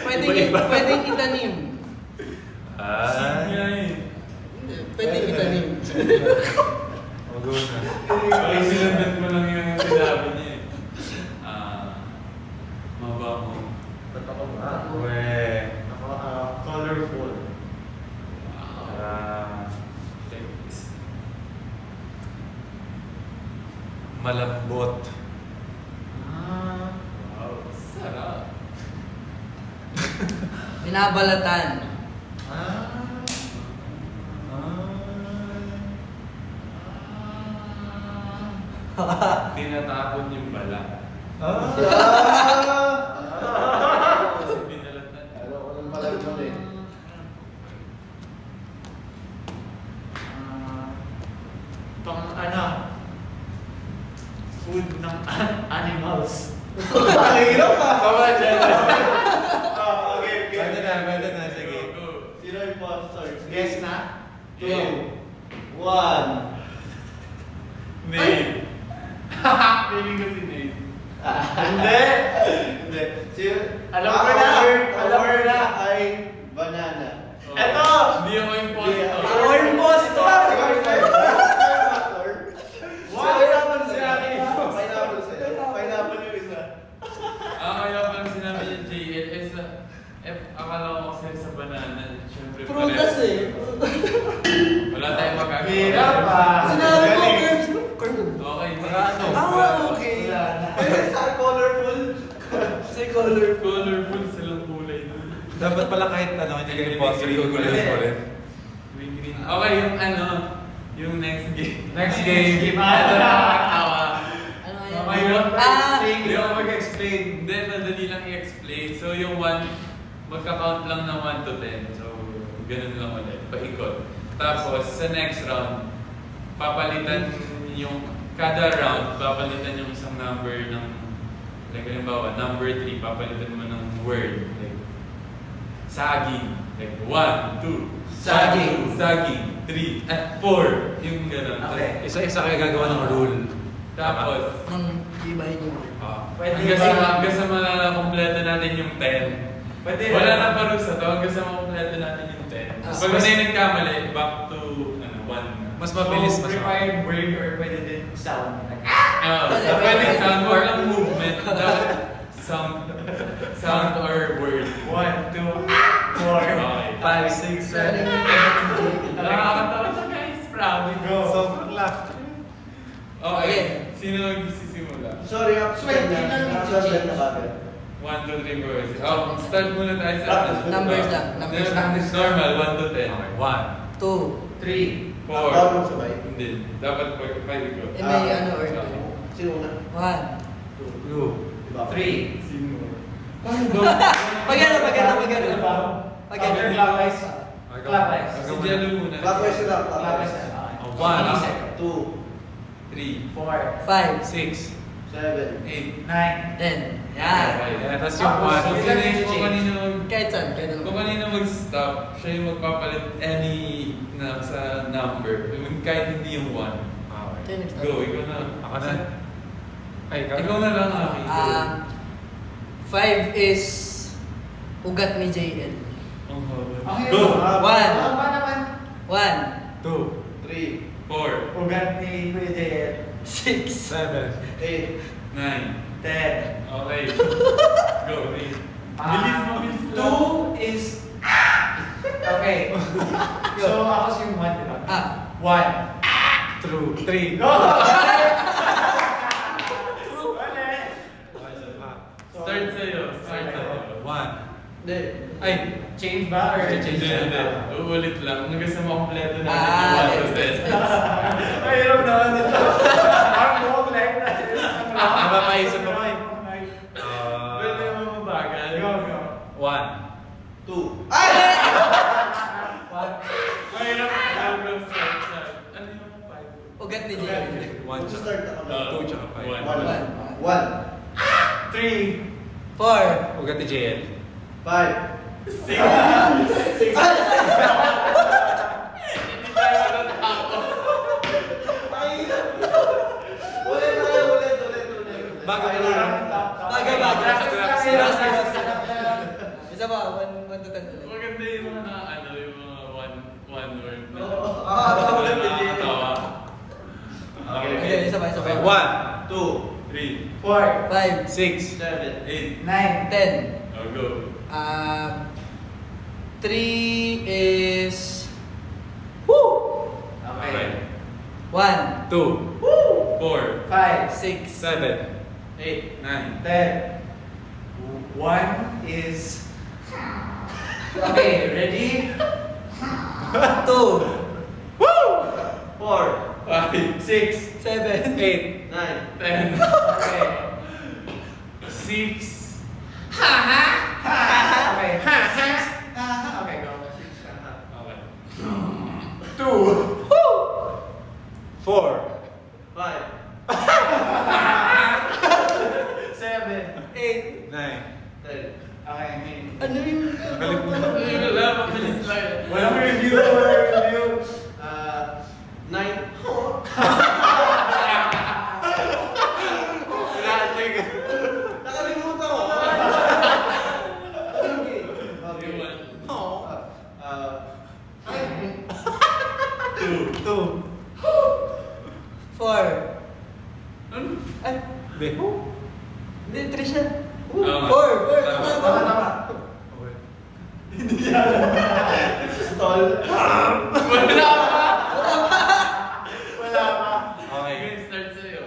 pwedeng itanim. Hindi, pwedeng itanim. Mag-go na. Ay, sinundan mo lang yung sinabi niya eh. Mabango. Ba't ako ba? Weh. Ako, colorful. Thanks. Malambot. Wow, sarap. Binabalatan. Tinatapon yung bala. Ah! Kasi binalatan. Alam ko nang pala yun eh. Itong ano, food ng animals. Ang hirap ka! Tama dyan. Okay. Pwede na, sige. Go. Sino yung imposter? Guess na? 2, 1. Nate. Feeling ko si Nate. Hindi! Hindi. Alam ko na! Alam ko na! Ay banana. Eto! Hindi ako impostor. Ako impostor! Pineapple si Aki. Pineapple sa'yo. Pineapple yung isa. Kaya pala sinabi niya JL, akala ko kasi sa banana, syempre Prutas eh. Wala tayong magagawa. Hirap ah! Sinabi ko, Galing. curves. Okay, Mga ano? Okay. Wala na. Sa colorful. Say color. Colorful silang kulay doon. Dapat pala kahit ano, hindi ka imposter, guguluhin mo rin. May green. Okay, yung ano, yung next game. Next game. Ito nakakatawa. Ano Mahirap Ah! mag-explain. Hindi ako mag-explain. Hindi, madali lang i-explain. So yung 1, magka-count lang ng 1 to 10. So, ganun lang ulit. Paikot. Tapos, sa next round, papalitan yung, kada round, papalitan yung isang number ng, like, halimbawa, number 3, papalitan mo ng word. Like, saging. Like, 1, 2. Saging. Saging. 3, 4. Yung ganun. Okay. Isa-isa kayo gagawa ng rule. Tapos, Nang ibahin yung word. Pwede hanggang sa makompleto natin yung 10. Pwede Wala na parusa to, hanggang sa makompleto natin yung 10. Ah, Pag mas- na yung nagkamali, back to 1. Mas mabilis, So, mas required word or pwede din sound. Like, Pwede sound, wag lang movement. Dapat sound or word. 1, 2, 4, Okay. 5, 6, 7. Nakakatawa siya guys, promise. Go. Okay, sino magsisimula? Sorry, upside na. Upside na kagad. 1, 2, 3, 4. Oh, start muna tayo sa Numbers lang, numbers lang. Normal, 1 to 10. Okay, 1. 2. 3. 4. Tawag mo sabay. Hindi. Dapat 5 ko. Eh may ano order. Sino una? 1. 2. Diba? 3. Sino? Pagano. Counterclockwise. Clockwise. Si Jello muna. Clockwise na. Clockwise na. One. 20 seconds. 2, 3, 4, 5. 6. 7, 8. 9. 10. Yan. Yan, tapos yung Tapos, So, 1. sino yung kung kanino Kahit saan, kahit kung ano. kanino mag-stop, siya yung magpapalit any na sa number. I mean, kahit hindi yung 1. Okay, next Go, time. ikaw na. Ako na. Ay, Ikaw na lang, Aki. Go. 5 is ugat ni JL. Ang haba. Okay. Go! 1. Tama naman. 1. 2. 3, 4, Ugat ni Kuya JL. 6. 7. 8, 9. 10. Okay. Go, Ray. Bilis mo, bilis mo. 2 is... Okay. So, ako si 1, di ba? 1. True. 3. Go! Start sa'yo. Start sa'yo. 1. Hindi. Ay, Change ba or Hindi, hindi. Uulit lang. Hanggang sa makompleto natin yung 1 to 10. Mayroon naman ito. Ang buhok like that. napapaisip ako eh. Pwede mo mabagal. Go, go. 1. 2. Mahirap na start. Ano yung 5? Ugat ni JL. 1 Start ako na. 2 tsaka 5. 1, 3. 4. Ugat ni JL. 5, 6. 6. Hindi tayo matatapos. Ulit. Bago Ay, na lang. Baga. Serious. Isa ba? 1 to 10 ulit. Maganda yung mga ano, yung mga one word na. Ulit. Nakakatawa. Okay, isa ba? 1. 2, 3, 4. 5. 6. 7, 8. 9. 10. Oh, go. 3 is... Woo! Okay. 1. 2. 4, 5. 6. 7. 8, 9. 10. 1 is... Okay, ready? 2. 4, 5, 6. 7. 8. 9, 10. Okay. 6. Okay. 6. Okay, go. Okay. 2. 4. 5, 7. 8. 9. 10. Okay, me. Ano yung... Ayun, wala, mabilis lang. Walang review, walang review. 9. Hindi, 3 siya. Tama. 4. Tama. Tama. Okay. Stall. Wala pa! Wala pa. Okay. Game start sa'yo.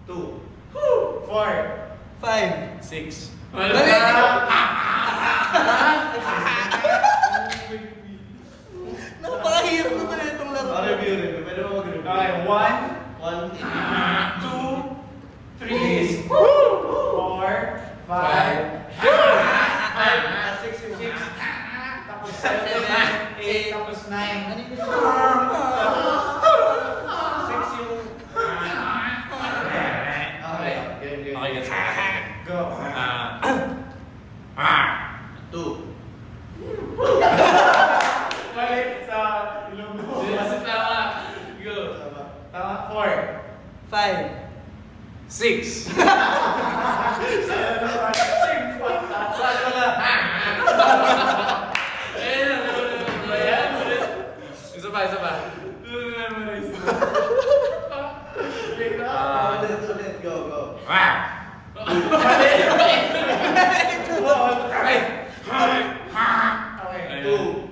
2. 4. 5. 6. Wala Mali! Napakahirap naman na itong laro. Review. Pwede mo mag-review. Okay, 1, 1. 2, 3, 4, 5, 6, tapos 7, 8, tapos 9. Ano yun? 6 yung... Okay, Game. Okay, let's go. go. 2. Balik sa ilong mo. Yes, tama. Go. Tama, 4. 5. 6. Isa pa, isa pa. Ulit. Go. Okay. 2.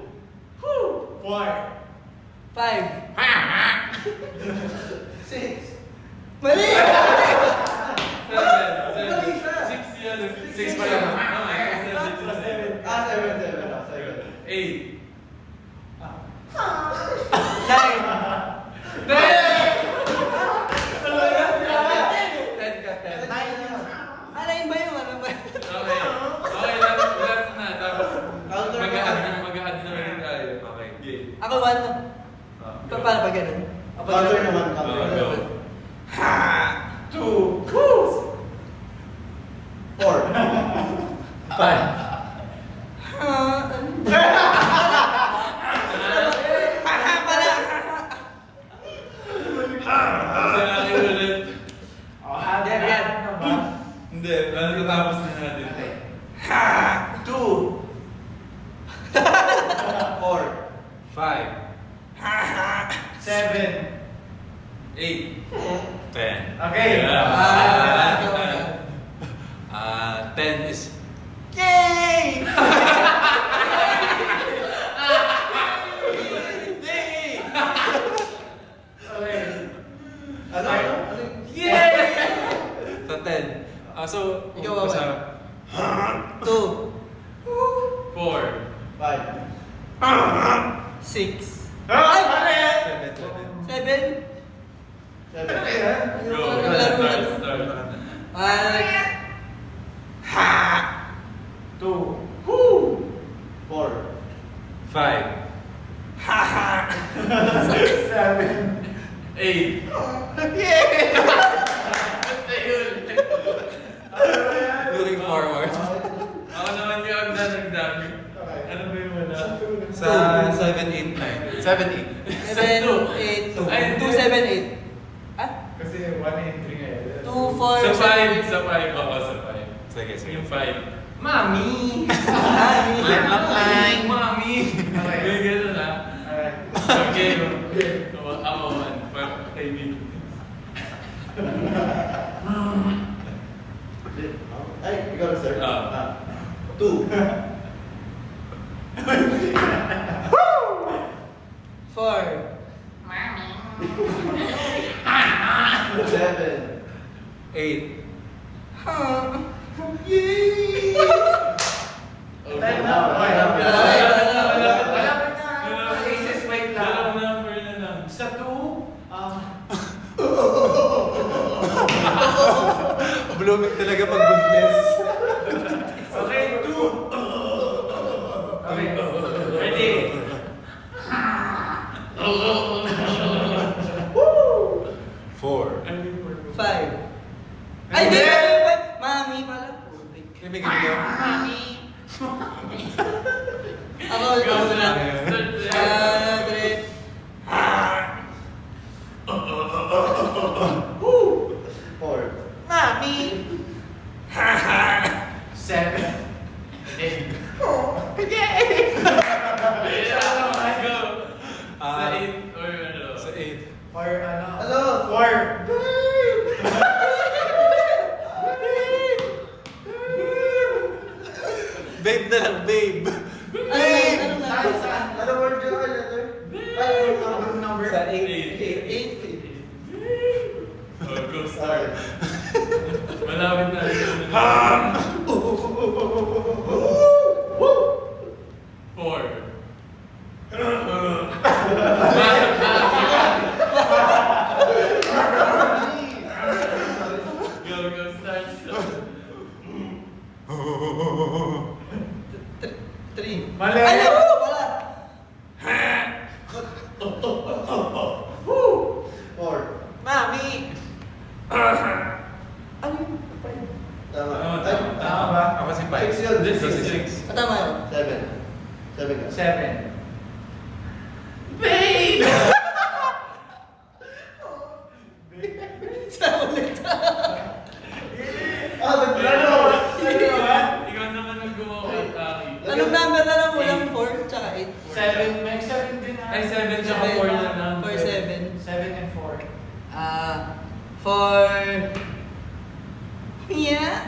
4. 5. 6. Mali! Six yan. Six pa lang. Seven. 7. 8. 9. 10 ka, 10. 9. Alain ba yung ano ba? Okay. Okay, last na. Tapos Counter mag-a-add na rin tayo. Okay. Game. Ako 1. Paano pa ganun? Counter naman. Go. 2. 4. 5. Sinabi ulit. Yan. Hindi, natapos na natin. 2. 4. 5. 7. 8. 10. Okay. Yeah. 10 is... Yay! Okay. Ano? Yay! Sa 10. So, Ikaw, umpisa. 2. 4. 5. 6. Ay! 7. 7. Go. Laro na. Start. 2. 4. 5. 7. 8. Looking forward. Ako naman yung agdadagdag. Ano ba yung wala? Sa 7, 8, 9. 7, 8. 7, 8, 2. Ay, 2, 7, 8. Ah? Kasi 1 and 3 ngayon. 2, 4, Sa 5. 7, Sa 5 ako. Sa 5. Sige, sige. Yung 5. Mami! Mami! Okay. May gano'n na. Alright. Okay. Ako man. Kaibigan. Ay, ikaw na, sir. Ah. 2. 4. 7. 8. Time na. Okay. Malapit na. Aces, wait lang. Dalawang number na lang. Sa 2, Blooming talaga pag buntis. okay, 2. Okay. Ready? 4. 5. Ay, Hindi. di! Mami pala. May ganito. Ako na. 4. Mami! 7. 8. Sa 8 or ano? Sa 8. Or ano? Ano? 4. Babe! Ano na? Ano word yun? Letter? Ay, number? Sa 8. 8. Oh, go start. Malapit na. Four. Go start. 3. Mali. Ay, wala! Four. Mami! Ano yun? Tama. Tama, Ay, Tama ba? Ako si Pai. 6 yun. This is 6. six. Tama yun. 7. 7 ka. 7. Sa ulit. Ah, nagplano! Ikaw naman ang gumawa ng taki. Anong number na lang? Walang 4 tsaka 8. 7. May 7 din na. Ay, 7 tsaka 4 na lang. 4, 7. 7 and 4. For... Yeah.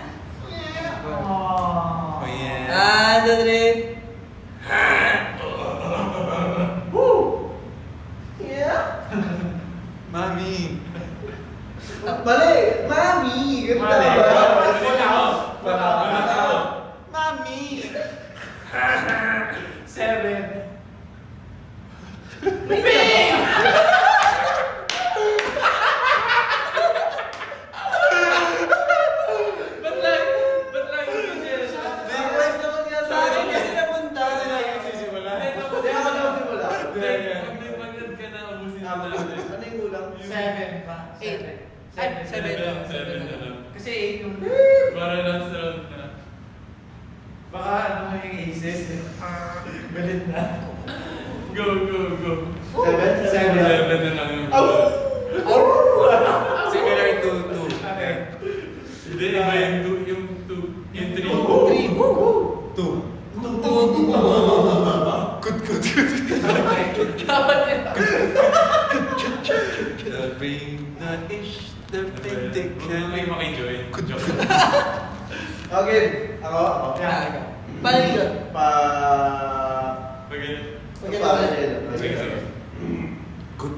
Aww. Oh yeah. 3. Mami! Mali! Mami! Ganun Mali. ba? Mami! 7. Ba't lang yun yun? Request naman nga Sa akin kasi napunta. Hindi ako nagsimula. Pag-nag ka na, ubusin na Ano natin. yung kulang? 7 pa. 8. 7. Ay, 7. 7 na lang. Kasi 8 yung... Para last round na. Baka ano mo yung aces. Galit na. Go. 7? 7. 7 na lang yung Similar to 2. Okay. Hindi, iba yung 2, yung 3. 3. 2. Dapat yun. The ring, the ish, the pink, May maki-join. Okay. Ako? Paano yun? Pag-ganyan. Sige. Good.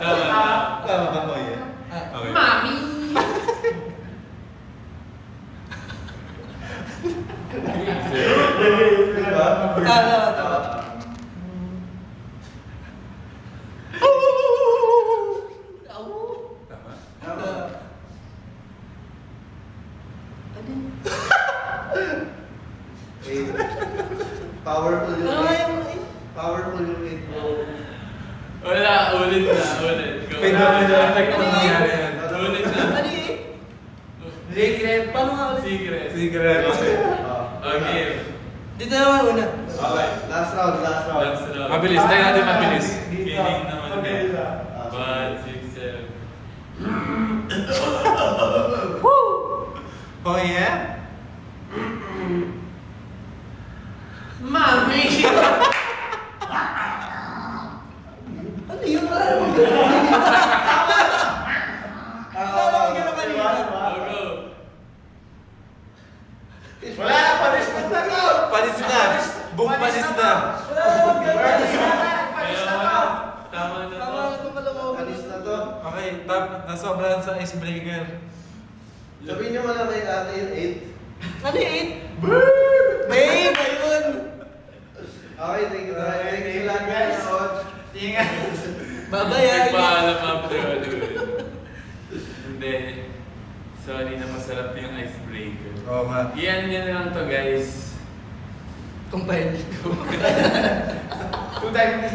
Tama. Tama ba ko yan? Okay. Mami! Diba? Tama. Tama? Eight. Powerful yung Ano eight. yung Powerful yung eight, bro. Wala, ulit. Go. May domino effect na nangyari yan. Ulit na. Ano yun? Secret. Paano nga ulit? Secret. Secret. Okay. Dito naman una. Okay. Last round. Last round. Mabilis, tayo natin mabilis. Kiling naman. Pagkalila. 5, 6, 7. Oh yeah? Mami! Ano yun? Wala naman ganun kanina. Go. Wala na, panis na tayo! Panis na! Boom, panis na! Wala naman ganun kanina. Panis na Kaya to! tama na Tama to. na ito pala mo. Alis na to. Okay, nasobrahan sa icebreaker. Sabihin nyo muna kay ate yung eight. Ano yung 8? Babe, ayun. Okay, thank you. Thank you lahat Guys. guys. Coach. Ingat! Babayaran. Nagpaalam after ano yun. Hindi. Sorry na masarap yung icebreaker. Oo nga. Iyan nyo na lang to guys. Compile. 2 times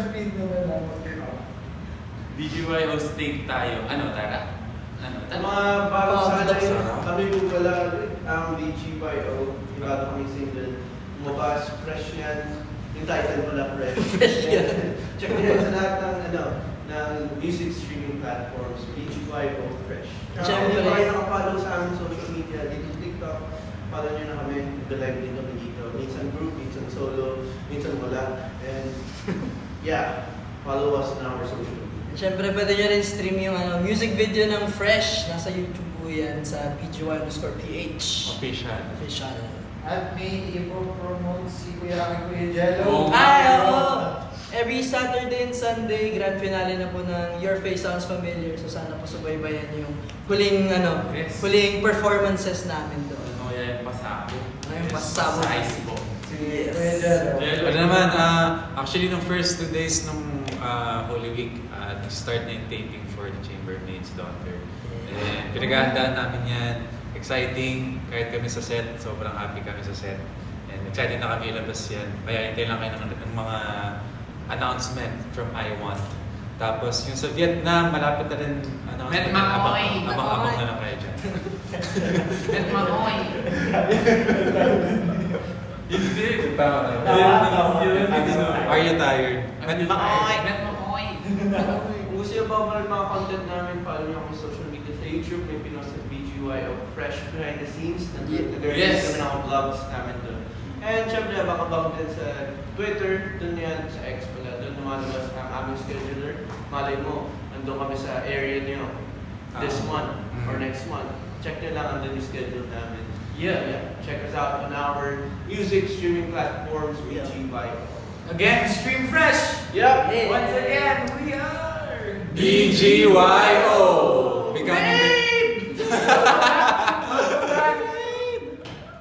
speed na lang. BGYO steak tayo. Ano, Tara? Ano, Sa Tara? mga bagong sanay, Sarap. kami po pala ang BGYO. Bago kami single. Lumabas, fresh yan. Yung title ko lang, fresh. Fresh yan. Check nyo yan sa lahat ng music streaming platforms. BGYO Fresh. Siyempre. Kung kayo nakapollow sa aming social media, dito sa TikTok, follow nyo na kami. Mag-live din kami dito. Minsan group, minsan solo, minsan wala. And yeah, follow us on our social media. Siyempre, pwede nyo rin stream yung music video ng Fresh. Nasa YouTube po yan sa PGY_PH. Official. Official. At may ipo-promote si Kuya Jello. Oo. Ay, oo! Every Saturday and Sunday, grand finale na po ng Your Face Sounds Familiar. So sana po subaybayan yung huling, Yes. huling performances namin doon. Ano yan, pasabog. Ano yung pasabog? Sa iceball. Si Yes. Kuya Jello. Ano naman, actually nung first 2 days nung Holy Week, nag-start na yung taping for The Chambermaid's Daughter. And pinaghahandaan namin yan. Exciting, kahit kami sa set, sobrang happy kami sa set. And excited na kami ilabas yan. Kaya hintay lang kayo ng mga announcement from I Want. Tapos yung sa Vietnam, malapit na rin announcement. Met Makoy. Abang na lang kayo dyan. Met Makoy. Hindi. Tama. Are you tired? Met Makoy. Met Makoy. Kung gusto nyo ba mga content namin, follow nyo ako sa social media sa YouTube. May pinost sa BGY of Fresh Behind the Scenes. Nag-release Yes. kami ng mga vlogs namin doon. And syempre, abang-abang din sa Twitter. Doon yan, sa X pala. Doon lumalabas ang aming scheduler. Malay mo, nandun kami sa area nyo. This month or next month. Check nyo lang andun yung schedule namin. Yeah. Check us out on our music streaming platforms, BGY. Again, Stream Fresh. Yep. Yeah. Once again, we are... BGYO!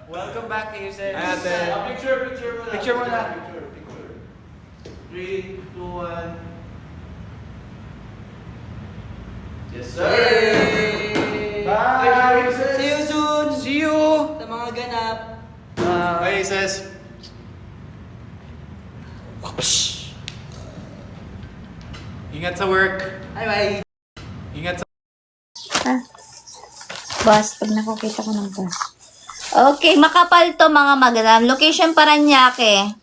Welcome back, Hazel. Hi, ate. Picture muna. Picture muna. Picture. 3, 2, 1. Yes, sir. Yay! Bye. See you soon! See you. Sa mga ganap. Bye, sis. Ingat sa work. Bye-bye! Ingat sa... Bus, pag nakukita ko ng bus. Okay, makapal to mga madam. Location Paranaque.